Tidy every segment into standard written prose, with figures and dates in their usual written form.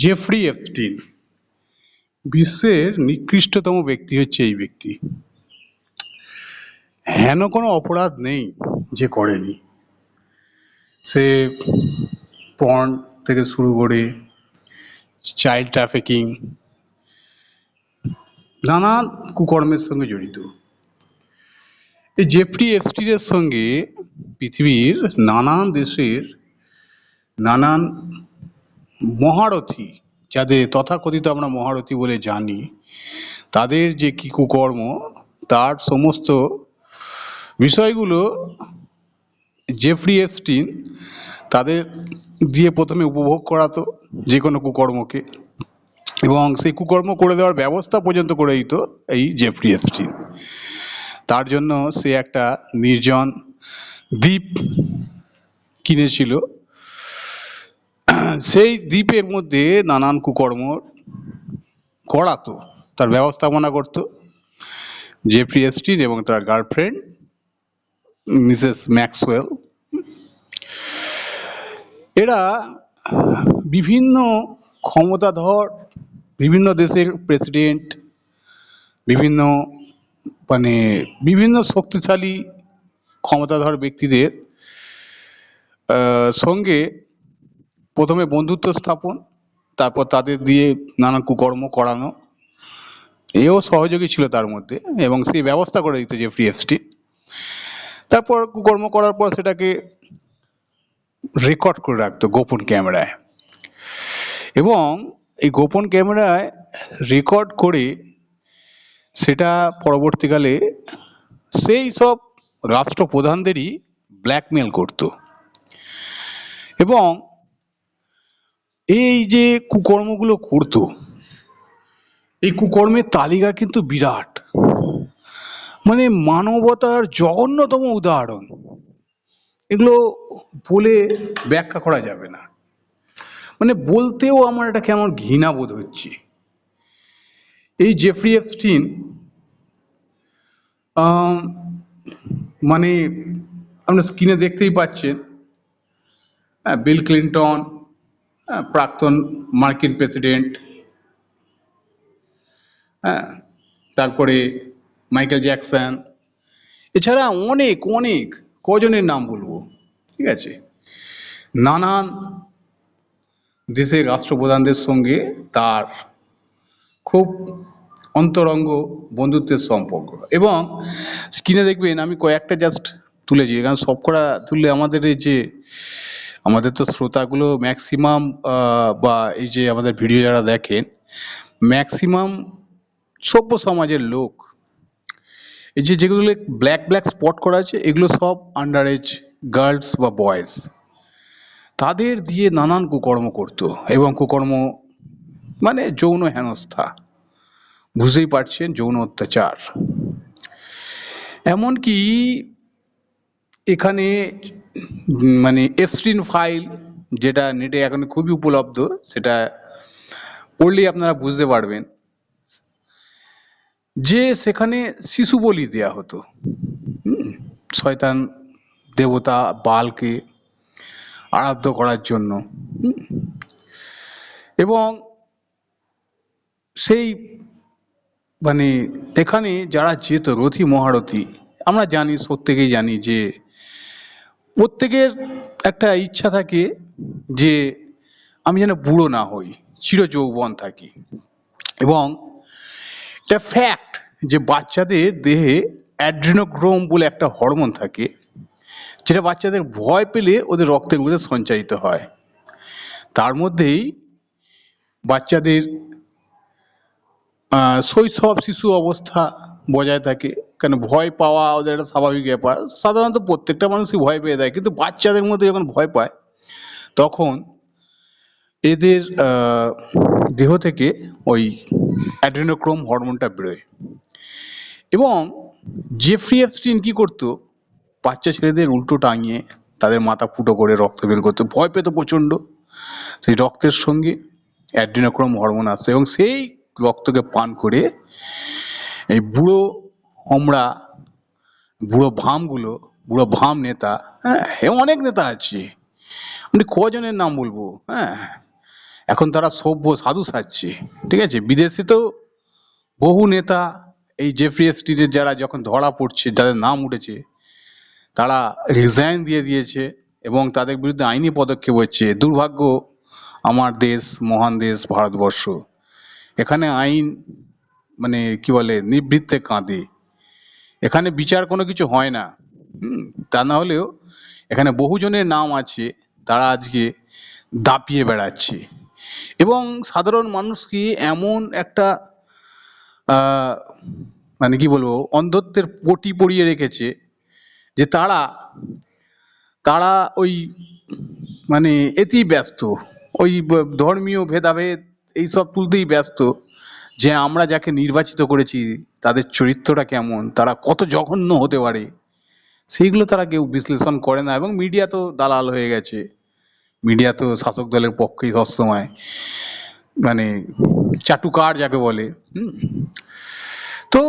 Jeffrey Epstein বিশ্বের নিকৃষ্টতম ব্যক্তি হচ্ছে এই ব্যক্তি। হেন কোনো অপরাধ নেই যে করেনি। সে পর্ন থেকে শুরু করে চাইল্ড ট্রাফিকিং, নানান কুকর্মের সঙ্গে জড়িত। এই জেফ্রি এপস্টিনের সঙ্গে পৃথিবীর নানান দেশের নানান মহারথী, যাদের তথাকথিত আমরা মহারথী বলে জানি, তাদের যে কি কুকর্ম, তার সমস্ত বিষয়গুলো জেফ্রি এপস্টিন তাদের দিয়ে প্রথমে উপভোগ করাতো যে কোনো কুকর্মকে, এবং সেই কুকর্ম করে দেওয়ার ব্যবস্থা পর্যন্ত করে দিত এই জেফ্রি এপস্টিন। তার জন্য সে একটা নির্জন দ্বীপ কিনেছিল। সেই দ্বীপের মধ্যে নানান কুকর্ম করাতো, তার ব্যবস্থাপনা করত জেফ্রি এপস্টিন এবং তার গার্লফ্রেন্ড মিসেস ম্যাক্সওয়েল। এরা বিভিন্ন ক্ষমতাধর, বিভিন্ন দেশের প্রেসিডেন্ট, বিভিন্ন বিভিন্ন শক্তিশালী ক্ষমতাধর ব্যক্তিদের সঙ্গে প্রথমে বন্ধুত্ব স্থাপন, তারপর তাদের দিয়ে নানান কুকর্ম করানো। এও সহযোগী ছিল তার মধ্যে, এবং সেই ব্যবস্থা করে দিত জেফ্রি এপস্টিন। তারপর কুকর্ম করার পর সেটাকে রেকর্ড করে রাখতো গোপন ক্যামেরায়, এবং এই গোপন ক্যামেরায় রেকর্ড করে সেটা পরবর্তীকালে সেই সব রাষ্ট্রপ্রধানদেরই ব্ল্যাকমেল করত। এবং এই যে কুকর্মগুলো করত, এই কুকর্মের তালিকা কিন্তু বিরাট, মানবতার জঘন্যতম উদাহরণ। এগুলো বলে ব্যাখ্যা করা যাবে না, বলতেও আমার এটা কেমন ঘৃণা বোধ হচ্ছে। এই জেফ্রি এপস্টিন আপনার স্ক্রিনে দেখতেই পাচ্ছেন, বিল ক্লিন্টন, প্রাক্তন মার্কিন প্রেসিডেন্ট, তারপরে মাইকেল জ্যাকসন, এছাড়া অনেক অনেক কজনের নাম বলবো, ঠিক আছে। নানান দেশের রাষ্ট্রপ্রধানদের সঙ্গে তার খুব অন্তরঙ্গ বন্ধুত্বের সম্পর্ক। এবং স্ক্রিনে দেখবেন আমি কয়েকটা জাস্ট তুলেছি, কারণ সব করা তুললে আমাদের তো শ্রোতাগুলো ম্যাক্সিমাম, বা এই যে আমাদের ভিডিও যারা দেখেন, ম্যাক্সিমাম সভ্য সমাজের লোক। এই যেগুলো ব্ল্যাক ব্ল্যাক স্পট করা আছে, এগুলো সব আন্ডার এজ গার্লস বা বয়েজ। তাদের দিয়ে নানান কুকর্ম করত, এবং কুকর্ম যৌন হেনস্থা, বুঝতেই পারছেন, যৌন অত্যাচার। এমনকি এখানে এপস্টিন ফাইল, যেটা নেটে এখন খুবই উপলব্ধ, সেটা পড়লেই আপনারা বুঝতে পারবেন যে সেখানে শিশু বলি দেয়া হতো শয়তান দেবতা বালকে আরাধ্য করার জন্য। এবং সেই এখানে যারা যেত রথী মহারথী, আমরা জানি, প্রত্যেকেই জানি যে প্রত্যেকের একটা ইচ্ছা থাকে যে আমি যেন বুড়ো না হই, চির যৌবন থাকি। এবং এটা ফ্যাক্ট যে বাচ্চাদের দেহে অ্যাড্রিনোক্রোম বলে একটা হরমোন থাকে, যেটা বাচ্চাদের ভয় পেলে ওদের রক্তের মধ্যে সঞ্চারিত হয়। তার মধ্যেই বাচ্চাদের শৈশব শিশু অবস্থা বজায় থাকে, কারণ ভয় পাওয়া ওদের একটা স্বাভাবিক ব্যাপার। সাধারণত প্রত্যেকটা মানুষই ভয় পেয়ে দেয়, কিন্তু বাচ্চাদের মধ্যে যখন ভয় পায় তখন এদের দেহ থেকে ওই অ্যাড্রিনোক্রোম হরমোনটা বেরোয়। এবং জেফ্রি এপস্টিন কি করতো, বাচ্চা ছেলেদের উল্টো টাঙিয়ে তাদের মাথা ফুটো করে রক্ত বের করতো, ভয় পেত প্রচণ্ড। সেই রক্তের সঙ্গে অ্যাড্রিনোক্রোম হরমোন আসতো, এবং সেই রক্তকে পান করে এই বুড়ো হোমরা, বুড়ো ভাম নেতা, অনেক নেতা আছে, আমি কজনের নাম বলবো, এখন তারা সভ্য সাধু সাজছে, ঠিক আছে। বিদেশে তো বহু নেতা এই জেফ্রি এস্টিনের যারা যখন ধরা পড়ছে, যাদের নাম উঠেছে, তারা রিজাইন দিয়ে দিয়েছে এবং তাদের বিরুদ্ধে আইনি পদক্ষেপ হচ্ছে। দুর্ভাগ্য আমার দেশ, মহান দেশ ভারতবর্ষ, এখানে আইন মানে কি বলে নিভৃতে কাঁদে, এখানে বিচার কোনো কিছু হয় না। তা না হলেও এখানে বহুজনের নাম আছে, তারা আজকে দাপিয়ে বেড়াচ্ছে এবং সাধারণ মানুষকে এমন একটা মানে কি বলবো অন্ধত্বের পটি পরিয়ে রেখেছে যে তারা তারা ওই মানে এতেই ব্যস্ত, ওই ধর্মীয় ভেদাভেদ এইসব তুলতেই ব্যস্ত, যে আমরা যাকে নির্বাচিত করেছি তাদের চরিত্রটা কেমন, তারা কত জঘন্য হতে পারে, সেইগুলো তারা কেউ বিশ্লেষণ করে না। এবং মিডিয়া তো দালাল হয়ে গেছে, মিডিয়া তো শাসক দলের পক্ষেই সবসময়, মানে চাটুকার যাকে বলে। তো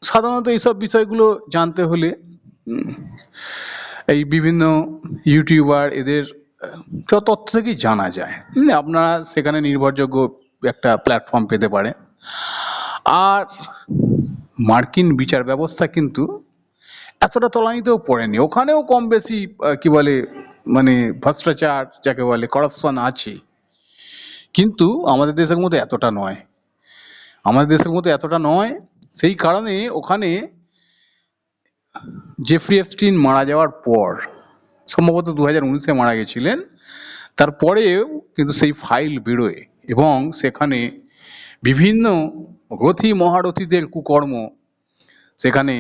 সাধারণত এইসব বিষয়গুলো জানতে হলে এই বিভিন্ন ইউটিউবার এদের তথ্য থেকেই জানা যায়। আপনারা সেখানে নির্ভরযোগ্য একটা প্ল্যাটফর্ম পেতে পারেন। আর মার্কিন বিচার ব্যবস্থা কিন্তু এতটা তলানিতেও পড়েনি, ওখানেও কম বেশি কি বলে মানে ভ্রষ্টাচার যাকে বলে করাপশন আছে, কিন্তু আমাদের দেশের মতো এতটা নয়, আমাদের দেশের মতো এতটা নয়। সেই কারণে ওখানে জেফ্রি এপস্টিন মারা যাওয়ার পর, সম্ভবত 2019-এ মারা গেছিলেন, তারপরেও কিন্তু সেই ফাইল বেরোয় এবং সেখানে বিভিন্ন রথী মহারথীদের কুকর্ম সেখানে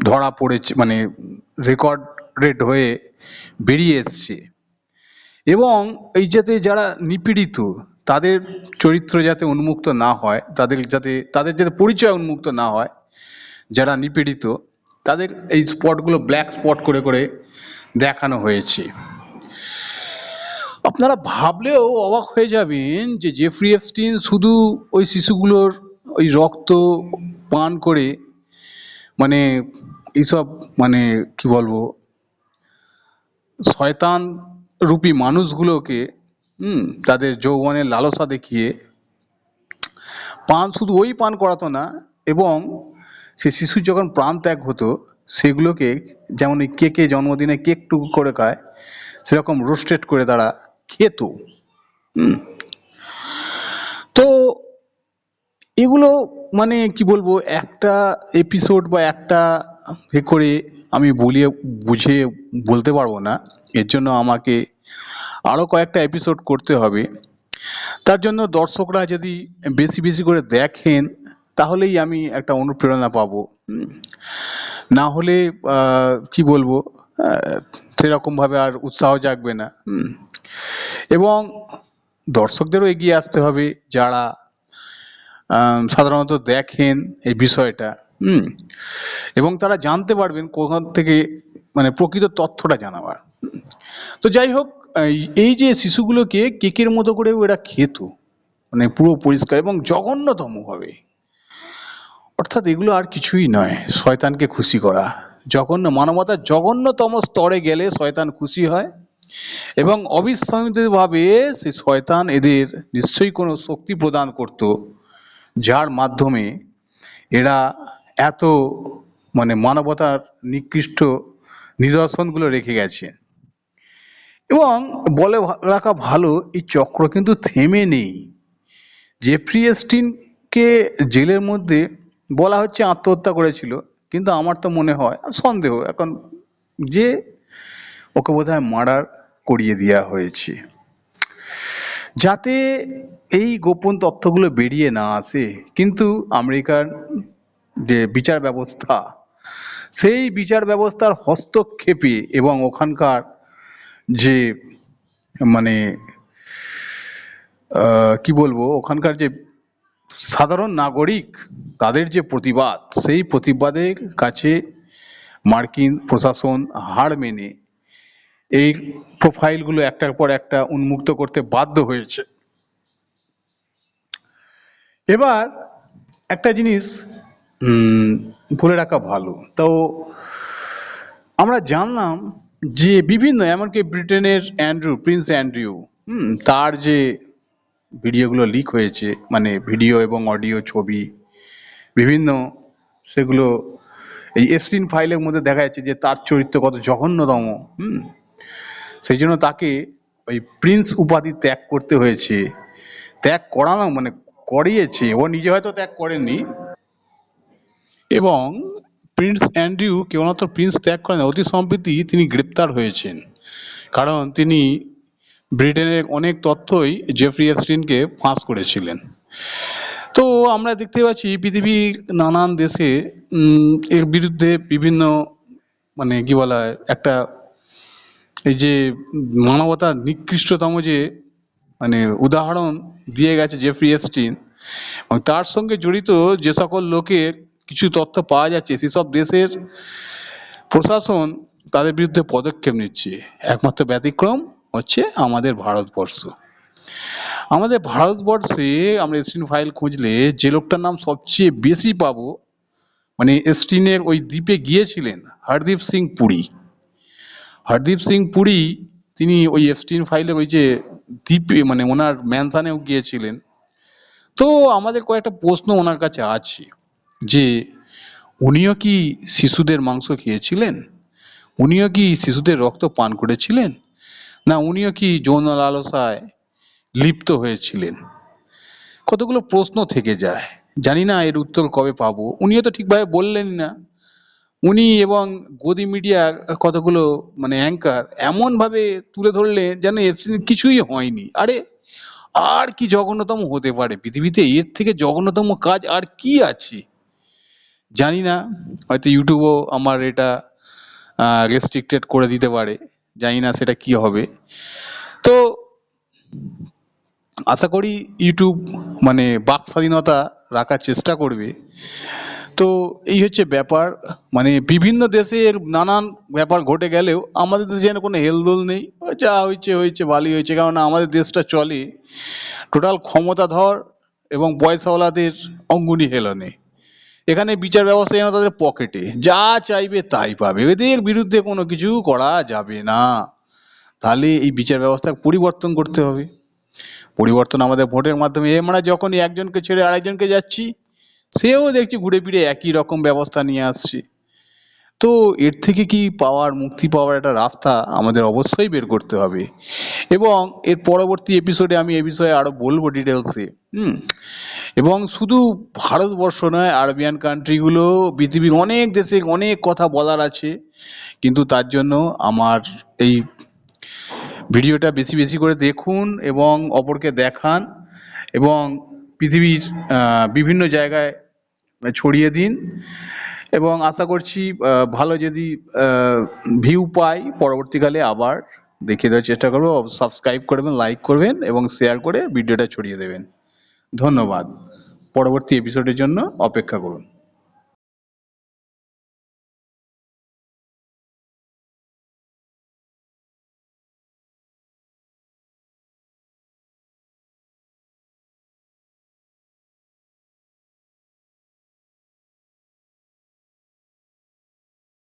ধরা পড়েছে, মানে রেকর্ডেড হয়ে বেরিয়ে এসছে। এবং এই যাতে যারা নিপীড়িত তাদের চরিত্র যাতে উন্মুক্ত না হয়, তাদের যাতে পরিচয় উন্মুক্ত না হয়, যারা নিপীড়িত তাদের এই স্পটগুলো ব্ল্যাক স্পট করে করে দেখানো হয়েছে। আপনারা ভাবলেও অবাক হয়ে যাবেন যে জেফ্রি এপস্টিন শুধু ওই শিশুগুলোর ওই রক্ত পান করে মানে এইসব মানে কি বলবো শয়তান রূপী মানুষগুলোকে তাদের যৌবনের লালসা দেখিয়ে শুধু ওই পান করাতো না, এবং সে শিশুর যখন প্রাণ ত্যাগ হতো সেগুলোকে যেমন ওই কেকে জন্মদিনে কেক টুকু করে খায় সেরকম রোস্টেড করে তারা খেত। তো এগুলো মানে কি বলবো একটা এপিসোড বা একটা করে আমি বুঝিয়ে বলতে পারবো না, এর জন্য আমাকে আরও কয়েকটা এপিসোড করতে হবে। তার জন্য দর্শকরা যদি বেশি বেশি করে দেখেন তাহলেই আমি একটা অনুপ্রেরণা পাবো, না হলে কি বলবো সেরকমভাবে আর উৎসাহ জাগবে না। এবং দর্শকদেরও এগিয়ে আসতে হবে যারা সাধারণত দেখেন এই বিষয়টা, এবং তারা জানতে পারবেন কোথা থেকে মানে প্রকৃত তথ্যটা জানাবার। তো যাই হোক, এই যে শিশুগুলোকে কেকের মতো করে এরা খেত মানে পুরো পরিষ্কার এবং জঘন্যতম ভাবে, অর্থাৎ এগুলো আর কিছুই নয়, শয়তানকে খুশি করা। জঘন্য মানবতার জঘন্যতম স্তরে গেলে শয়তান খুশি হয় এবং অবিশ্রামিতভাবে সেই শয়তান এদের নিশ্চয়ই কোনো শক্তি প্রদান করত, যার মাধ্যমে এরা এত মানে মানবতার নিকৃষ্ট নিদর্শনগুলো রেখে গেছে। এবং বলে রাখা ভালো, এই চক্র কিন্তু থেমে নেই। জেফ্রি এপস্টিনকে জেলের মধ্যে বলা হচ্ছে আত্মহত্যা করেছিল, কিন্তু আমার তো মনে হয় সন্দেহ এখন যে ওকে বোধহয় মার্ডার করিয়ে দেওয়া হয়েছে, যাতে এই গোপন তথ্যগুলো বেরিয়ে না আসে। কিন্তু আমেরিকার যে বিচার ব্যবস্থা, সেই বিচার ব্যবস্থার হস্তক্ষেপে এবং ওখানকার যে মানে কি বলবো ওখানকার যে সাধারণ নাগরিক তাদের যে প্রতিবাদ, সেই প্রতিবাদের কাছে মার্কিন প্রশাসন হার মেনে এই প্রোফাইলগুলো একটার পর একটা উন্মুক্ত করতে বাধ্য হয়েছে। এবার একটা জিনিস বলে রাখা ভালো, তো আমরা জানলাম যে বিভিন্ন এমনকি ব্রিটেনের প্রিন্স অ্যান্ড্রিউ তার যে ভিডিওগুলো লিক হয়েছে, মানে ভিডিও এবং অডিও ছবি বিভিন্ন, সেগুলো এই এফস্টিন ফাইলের মধ্যে দেখা যাচ্ছে যে তার চরিত্র কত জঘন্যতম। সেই জন্য তাকে ওই প্রিন্স উপাধি ত্যাগ করতে হয়েছে। ত্যাগ করানো মানে করিয়েছে, ও নিজে হয়তো ত্যাগ করেননি। এবং প্রিন্স অ্যান্ড্রিউ কেবলমাত্র প্রিন্স ত্যাগ করেন, অতি সম্প্রতি তিনি গ্রেপ্তার হয়েছেন, কারণ তিনি ব্রিটেনের অনেক তথ্যই জেফ্রি এস্টিনকে ফাঁস করেছিলেন। তো আমরা দেখতে পাচ্ছি পৃথিবীর নানান দেশে এর বিরুদ্ধে বিভিন্ন, মানে কি বলা হয়, একটা এই যে মানবতার নিকৃষ্টতম যে মানে উদাহরণ দিয়ে গেছে জেফ্রি এস্টিন, এবং তার সঙ্গে জড়িত যে সকল লোকের কিছু তথ্য পাওয়া যাচ্ছে, সেসব দেশের প্রশাসন তাদের বিরুদ্ধে পদক্ষেপ নিচ্ছে। একমাত্র ব্যতিক্রম হচ্ছে আমাদের ভারতবর্ষ। আমাদের ভারতবর্ষে আমরা এস্টিন ফাইল খুঁজলে যে লোকটার নাম সবচেয়ে বেশি পাবো, মানে এস্টিনের ওই দ্বীপে গিয়েছিলেন হরদীপ সিং পুরী। হরদীপ সিং পুরী তিনি ওই এস্টিন ফাইলের ওই যে দ্বীপে, মানে ওনার ম্যানশনেও গিয়েছিলেন। তো আমাদের কয়েকটা প্রশ্ন ওনার কাছে আছে, যে উনিও কি শিশুদের মাংস খেয়েছিলেন? উনিও কি শিশুদের রক্ত পান করেছিলেন? না উনিও কি যৌন লালসায় লিপ্ত হয়েছিলেন? কতগুলো প্রশ্ন থেকে যায়, জানি না এর উত্তর কবে পাবো। উনিও তো ঠিকভাবে বললেন না। উনি এবং গদি মিডিয়া কতগুলো মানে অ্যাঙ্কার এমন ভাবে তুলে ধরলেন যেন কিছুই হয়নি। আরে আর কি জঘন্যতম হতে পারে পৃথিবীতে? এর থেকে জঘন্যতম কাজ আর কি আছে? জানি না, হয়তো ইউটিউবও আমার এটা রেস্ট্রিক্টেড করে দিতে পারে, জানি না সেটা কি হবে। তো আশা করি ইউটিউব মানে বাক স্বাধীনতা রাখার চেষ্টা করবে। তো এই হচ্ছে ব্যাপার, মানে বিভিন্ন দেশের নানান ব্যাপার ঘটে গেলেও আমাদের দেশে যেন কোনো হেলদোল নেই, যা হয়েছে হয়েছে, ভালোই হয়েছে। কারণ আমাদের দেশটা চলে টোটাল ক্ষমতাধর এবং পয়সাওয়ালাদের অঙ্গুনি হেলনে। এখানে বিচার ব্যবস্থা যেন তাদের পকেটে, যা চাইবে তাই পাবে, এদের বিরুদ্ধে কোনো কিছু করা যাবে না। তাহলে এই বিচার ব্যবস্থা পরিবর্তন করতে হবে। পরিবর্তন আমাদের ভোটের মাধ্যমে। আমরা যখনই একজনকে ছেড়ে আরেকজনকে যাচ্ছি, সেও দেখছি ঘুরে ফিরে একই রকম ব্যবস্থা নিয়ে আসছে। তো এর থেকে কি মুক্তি পাওয়ার একটা রাস্তা আমাদের অবশ্যই বের করতে হবে, এবং এর পরবর্তী এপিসোডে আমি এ বিষয়ে আরো বলবো ডিটেলসে। এবং শুধু ভারতবর্ষ নয়, আরবিয়ান কান্ট্রিগুলো, পৃথিবীর অনেক দেশে অনেক কথা বলার আছে। কিন্তু তার জন্য আমার এই ভিডিওটা বেশি বেশি করে দেখুন এবং অপরকে দেখান, এবং পৃথিবীর বিভিন্ন জায়গায় ছড়িয়ে দিন। এবং আশা করছি ভালো যদি ভিউ পাই, পরবর্তীকালে আবার দেখিয়ে দেওয়ার চেষ্টা করবো। সাবস্ক্রাইব করবেন, লাইক করবেন এবং শেয়ার করে ভিডিওটা ছড়িয়ে দেবেন। ধন্যবাদ। পরবর্তী এপিসোডের জন্য অপেক্ষা করুন।